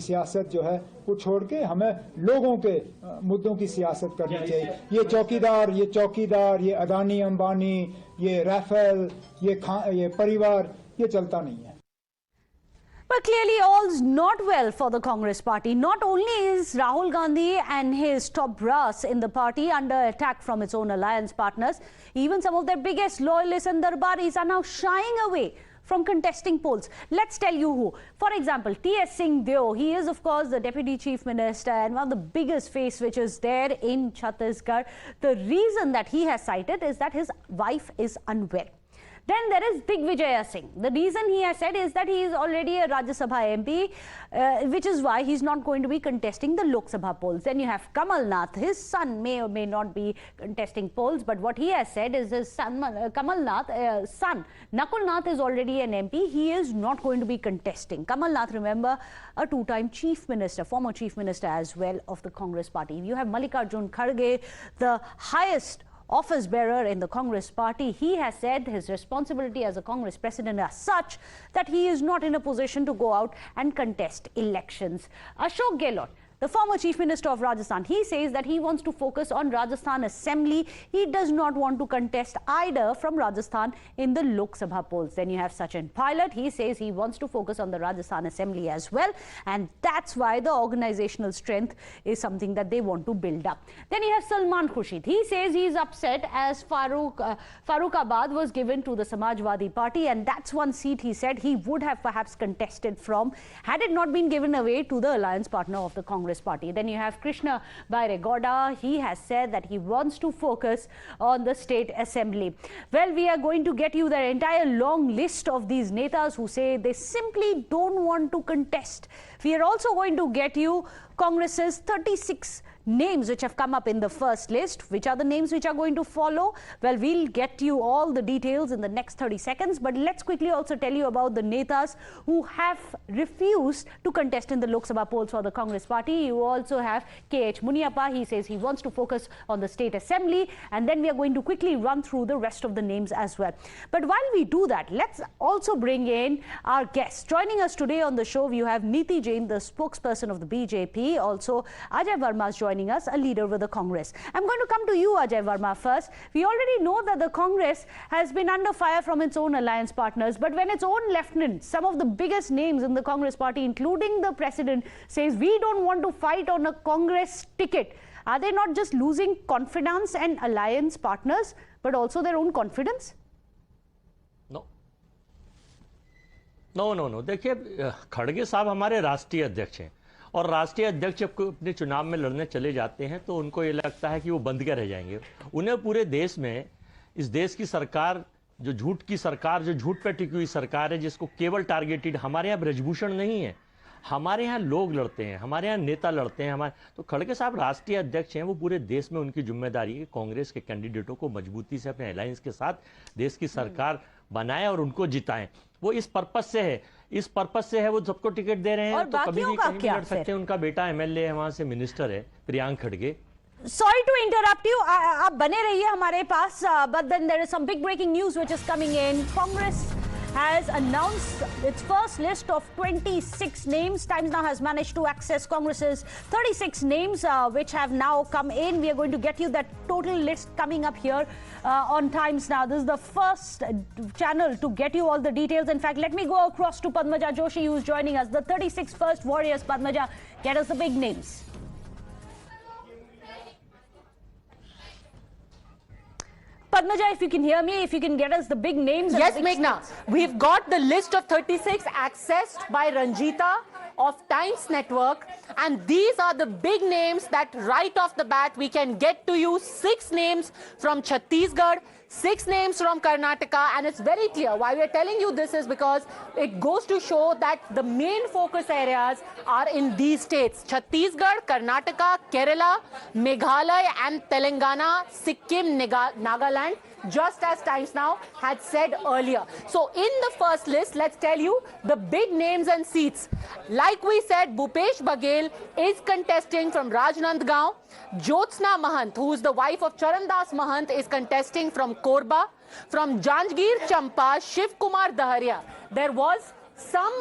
सियासत जो है वो छोड़ के हमें लोगों के मुद्दों की सियासत करनी चाहिए। ये चौकीदार, ये अदानी अंबानी, ये राफेल, ये परिवार, ये चलता नहीं है। But clearly all's not well for the Congress party. Not only is Rahul Gandhi and his top brass in the party under attack from its own alliance partners, even some of their biggest loyalists and darbaris are now shying away from contesting polls. Let's tell you who. For example, T.S. Singh Deo. He is, of course, the Deputy Chief Minister and one of the biggest face which is there in Chhattisgarh. The reason that he has cited is that his wife is unwell. Then there is Digvijaya Singh. The reason he has said is that he is already a Rajya Sabha MP, which is why he's not going to be contesting the Lok Sabha polls. Then you have Kamal Nath. His son may or may not be contesting polls, but what he has said is his son, Kamal Nath, son, Nakul Nath is already an MP. He is not going to be contesting. Kamal Nath, remember, a two-time chief minister, former chief minister as well of the Congress party. You have Mallikarjun Kharge, the highest office bearer in the Congress party. He has said his responsibility as a Congress president is such that he is not in a position to go out and contest elections. Ashok Gehlot, the former chief minister of Rajasthan, he says that he wants to focus on Rajasthan assembly. He does not want to contest either from Rajasthan in the Lok Sabha polls. Then you have Sachin Pilot. He says he wants to focus on the Rajasthan assembly as well, and that's why the organizational strength is something that they want to build up. Then you have Salman Khurshid. He says he's upset as Farrukhabad was given to the Samajwadi Party, and that's one seat he said he would have perhaps contested from had it not been given away to the alliance partner of the Congress party. Then you have Krishna Bairegowda. He has said that he wants to focus on the state assembly. Well, we are going to get you the entire long list of these netas who say they simply don't want to contest. We are also going to get you Congress's 36 names which have come up in the first list. Which are the names which are going to follow? Well, we'll get you all the details in the next 30 seconds, but let's quickly also tell you about the netas who have refused to contest in the Lok Sabha polls for the Congress party. You also have K.H. Muniappa. He says he wants to focus on the state assembly, and then we are going to quickly run through the rest of the names as well. But while we do that, let's also bring in our guests. Joining us today on the show, you have Neeti Jain, the spokesperson of the BJP. Also, Ajay Verma is joining us, a leader with the Congress. I'm going to come to you, Ajay Verma, first. We already know that the Congress has been under fire from its own alliance partners, but when its own lieutenant, some of the biggest names in the Congress party, including the president, says we don't want to fight on a Congress ticket, are they not just losing confidence and alliance partners, but also their own confidence? No. देखिए, खड़गे साहब हमारे राष्ट्रीय अध्यक्ष हैं, और राष्ट्रीय अध्यक्ष जब अपने चुनाव में लड़ने चले जाते हैं तो उनको ये लगता है कि वो बंद के रह जाएंगे। उन्हें पूरे देश में, इस देश की सरकार, जो झूठ की सरकार, जो झूठ पे टिकी हुई सरकार है, जिसको केवल टारगेटेड, हमारे यहाँ ब्रजभूषण नहीं है, हमारे यहाँ लोग लड़ते हैं, हमारे यहाँ नेता लड़ते हैं। हमारे तो खड़गे साहब राष्ट्रीय अध्यक्ष हैं, वो पूरे देश में उनकी जिम्मेदारी है कांग्रेस के कैंडिडेटों को मजबूती से अपने अलायंस के साथ देश की सरकार बनाएं और उनको जिताएं। वो इस पर्पस से है, वो सबको टिकट दे रहे हैं, तो कभी भी कहीं भी लड़ सकते हैं। उनका बेटा एमएलए है, वहां से मिनिस्टर है, प्रियांक खड़गे। Sorry to interrupt you. आप बने रहिए हमारे पास, but then there is some big breaking news which is coming in. Congress has announced its first list of 26 names. Times Now has managed to access Congress's 36 names which have now come in. We are going to get you that total list coming up here on Times Now. This is the first channel to get you all the details. In fact, let me go across to Padmaja Joshi, who is joining us. The 36 first warriors. Padmaja, get us the big names. Padmaja, if you can hear me, if you can get us the big names. Yes, Meghna. We've got the list of 36 accessed by Ranjita of Times Network, and these are the big names that right off the bat we can get to you. 6 names from Chhattisgarh, 6 names from Karnataka, and it's very clear why we are telling you this is because it goes to show that the main focus areas are in these states: Chhattisgarh, Karnataka, Kerala, Meghalaya and Telangana, Sikkim, Nagaland, just as Times Now had said earlier. So in the first list, let's tell you the big names and seats. Like we said, Bhupesh Baghel is contesting from Rajnandgaon. Jyotsna Mahant, who is the wife of Charandas Mahant, is contesting from Korba. From Janjgir Champa, Shiv Kumar Daharia. There was some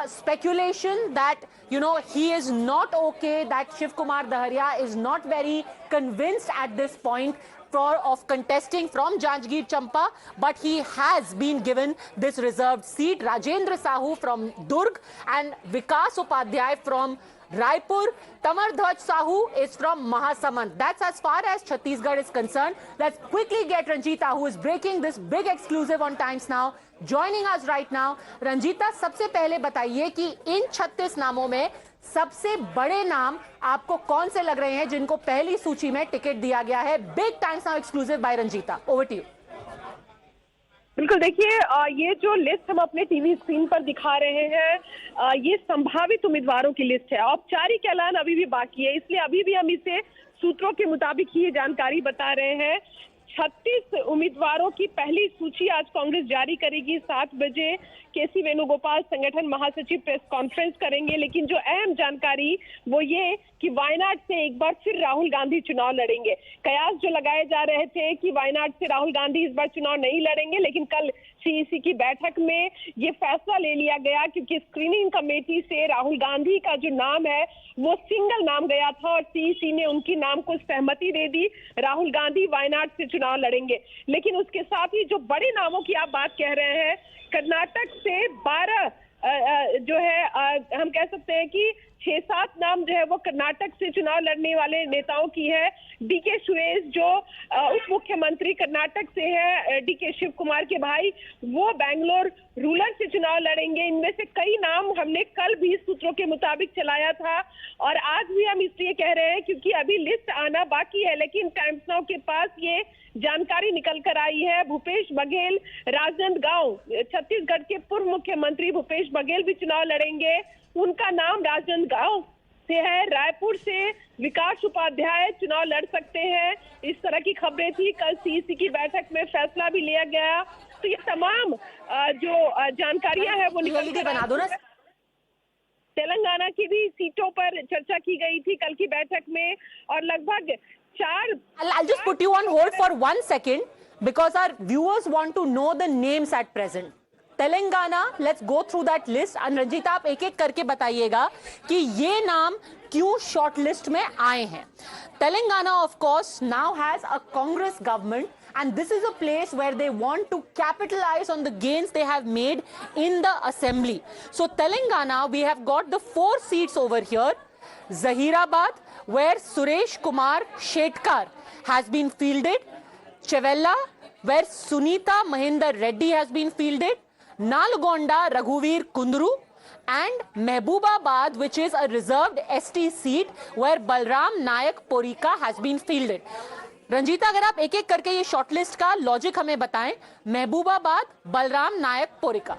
speculation that you know, he is not okay, that Shiv Kumar Daharia is not very convinced at this point of contesting from Janjgir Champa, but he has been given this reserved seat. Rajendra Sahu from Durg and Vikas Upadhyay from Raipur. Tamardhwaj Sahu is from Mahasamand. That's as far as Chhattisgarh is concerned. Let's quickly get Ranjita, who is breaking this big exclusive on Times Now, joining us right now. Ranjita, सबसे पहले बताइए कि इन 36 नामों में सबसे बड़े नाम आपको कौन से लग रहे हैं जिनको पहली सूची में टिकट दिया गया है? Big Times Now exclusive by Ranjita, over to you. बिल्कुल, देखिए ये जो लिस्ट हम अपने टीवी स्क्रीन पर दिखा रहे हैं ये संभावित उम्मीदवारों की लिस्ट है। औपचारिक ऐलान अभी भी बाकी है, इसलिए अभी भी हम इसे सूत्रों के मुताबिक ही ये जानकारी बता रहे हैं। 36 उम्मीदवारों की पहली सूची आज कांग्रेस जारी करेगी। 7 बजे केसी वेणुगोपाल संगठन महासचिव प्रेस कॉन्फ्रेंस करेंगे, लेकिन जो अहम जानकारी वो ये कि वायनाड से एक बार फिर राहुल गांधी चुनाव लड़ेंगे। कयास जो लगाए जा रहे थे कि वायनाड से राहुल गांधी इस बार चुनाव नहीं लड़ेंगे, लेकिन कल सीईसी की बैठक में ये फैसला ले लिया गया, क्योंकि स्क्रीनिंग कमेटी से राहुल गांधी का जो नाम है वो सिंगल नाम गया था और सीईसी ने उनकी नाम को सहमति दे दी। राहुल गांधी वायनाड से चुनाव लड़ेंगे। लेकिन उसके साथ ही जो बड़े नामों की आप बात कह रहे हैं, कर्नाटक से 12 जो है हम कह सकते हैं कि 6-7 नाम जो है वो कर्नाटक से चुनाव लड़ने वाले नेताओं की है। डीके सुरेश जो उप मुख्यमंत्री कर्नाटक से है, डीके शिव कुमार के भाई, वो बैंगलोर रूरल से चुनाव लड़ेंगे। इनमें से कई नाम हमने कल भी सूत्रों के मुताबिक चलाया था और आज भी हम इसलिए कह रहे हैं क्योंकि अभी लिस्ट आना बाकी है, लेकिन टाइम्स नाउ के पास ये जानकारी निकल कर आई है। भूपेश बघेल राजनांदगांव, छत्तीसगढ़ के पूर्व मुख्यमंत्री भूपेश बघेल भी चुनाव लड़ेंगे। उनका नाम राजनांदगांव से है। रायपुर से विकास उपाध्याय चुनाव लड़ सकते हैं, इस तरह की खबरें थी। कल सीईसी की बैठक में फैसला भी लिया गया। तो ये तमाम जो जानकारियां हैं वो निकल कर बना दो ना। तेलंगाना की भी सीटों पर चर्चा की गई थी कल की बैठक में और लगभग 4 I'll just put you on hold for 1 second because our viewers want to know the names at present. Telangana, let's go through that list and Ranjita आप एक एक करके बताइएगा कि ये नाम क्यों शॉर्ट लिस्ट में आए हैं। Telangana of course now has a Congress government and this is a place where they want to capitalize on the gains they have made in the assembly. So Telangana, we have got the 4 seats over here. Zahirabad, where Suresh Kumar Shetkar has been fielded. Chevella, where Sunita Mahinder Reddy has been fielded. Nalgonda, Raghuveer Kundru. And Mehboobabad, which is a reserved ST seat, where Balram Nayak Porika has been fielded. Ranjita, अगर आप एक एक करके ये shortlist का logic हमें बताएं। महबूबाबाद, बलराम नायक, पोरिका।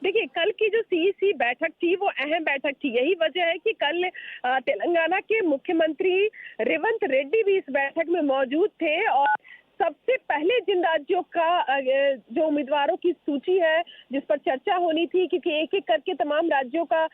देखिए, कल की जो सीईसी बैठक थी वो अहम बैठक थी। यही वजह है कि कल तेलंगाना के मुख्यमंत्री रेवंत रेड्डी भी इस बैठक में मौजूद थे और सबसे पहले जिन राज्यों का जो उम्मीदवारों की सूची है जिस पर चर्चा होनी थी, क्योंकि एक एक करके तमाम राज्यों का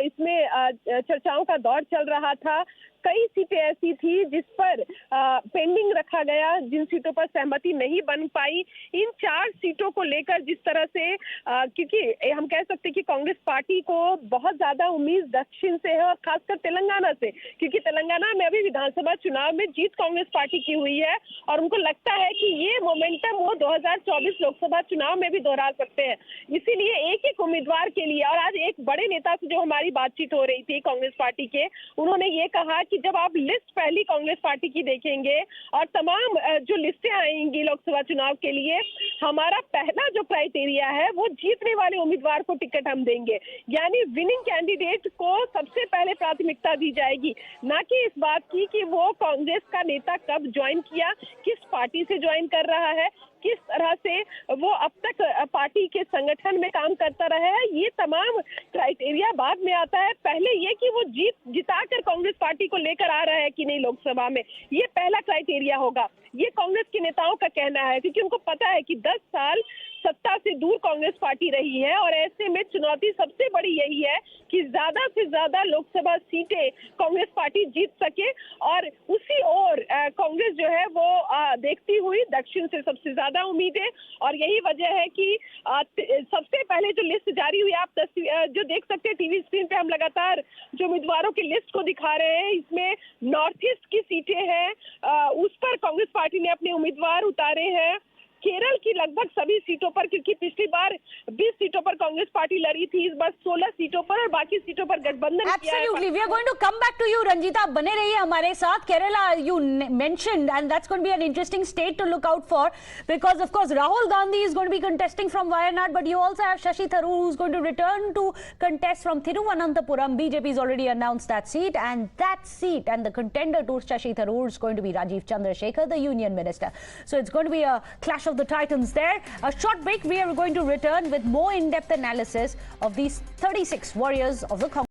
इसमें चर्चाओं का दौर चल रहा था। कई सीटें ऐसी थी जिस पर पेंडिंग रखा गया, जिन सीटों पर सहमति नहीं बन पाई। इन 4 सीटों को लेकर जिस तरह से क्योंकि हम कह सकते हैं कि कांग्रेस पार्टी को बहुत ज्यादा उम्मीद दक्षिण से है और खासकर तेलंगाना से, क्योंकि तेलंगाना में अभी विधानसभा चुनाव में जीत कांग्रेस पार्टी की हुई है और उनको लगता है कि ये मोमेंटम वो 2024 लोकसभा चुनाव में भी दोहरा सकते हैं। इसीलिए एक एक उम्मीदवार के लिए, और आज एक बड़े नेता से जो हमारी बातचीत हो रही थी कांग्रेस पार्टी के, उन्होंने ये कहा कि जब आप लिस्ट पहली कांग्रेस पार्टी की देखेंगे और तमाम जो लिस्टें आएंगी लोकसभा चुनाव के लिए, हमारा पहला जो क्राइटेरिया है वो जीतने वाले उम्मीदवार को टिकट हम देंगे। यानी विनिंग कैंडिडेट को सबसे पहले प्राथमिकता दी जाएगी, ना कि इस बात की कि वो कांग्रेस का नेता कब ज्वाइन किया, किस पार्टी से ज्वाइन कर रहा है, किस तरह से वो अब तक पार्टी के संगठन में काम करता रहा है। ये तमाम क्राइटेरिया बाद में आता है। पहले ये कि वो जिताकर कांग्रेस पार्टी को लेकर आ रहा है कि नहीं लोकसभा में, ये पहला क्राइटेरिया होगा। ये कांग्रेस के नेताओं का कहना है, क्योंकि उनको पता है कि 10 साल सत्ता से दूर कांग्रेस पार्टी रही है और ऐसे में चुनौती सबसे बड़ी यही है कि ज्यादा से ज्यादा लोकसभा सीटें कांग्रेस पार्टी जीत सके। और उसी ओर कांग्रेस जो है वो देखती हुई दक्षिण से सबसे ज्यादा उम्मीद है, और यही वजह है कि सबसे पहले जो लिस्ट जारी हुई, आप जो देख सकते हैं टीवी स्क्रीन पे, हम लगातार जो उम्मीदवारों की लिस्ट को दिखा रहे हैं, इसमें नॉर्थ ईस्ट की सीटें हैं, उस पर कांग्रेस पार्टी ने अपने उम्मीदवार उतारे हैं। केरल की लगभग सभी सीटों पर, क्योंकि पिछली बार 20 सीटों पर कांग्रेस पार्टी लड़ी थी, इस बार 16 सीटों पर और बाकी सीटों पर गठबंधन Absolutely, we are going to come back to you, Ranjita. बने रहिए हमारे साथ. Kerala, you mentioned, and that's going to be an interesting state to look out for, because of course Rahul Gandhi is going to be contesting from Wayanad, but you also have Shashi Tharoor who's going to return to contest from Thiruvananthapuram. BJP has already announced that seat, and the contender to Shashi Tharoor is going to be Rajiv Chandrasekhar, the Union Minister. So it's going to be a clash of the titans there. A short break. We are going to return with more in-depth analysis of these 36 warriors of the Congress.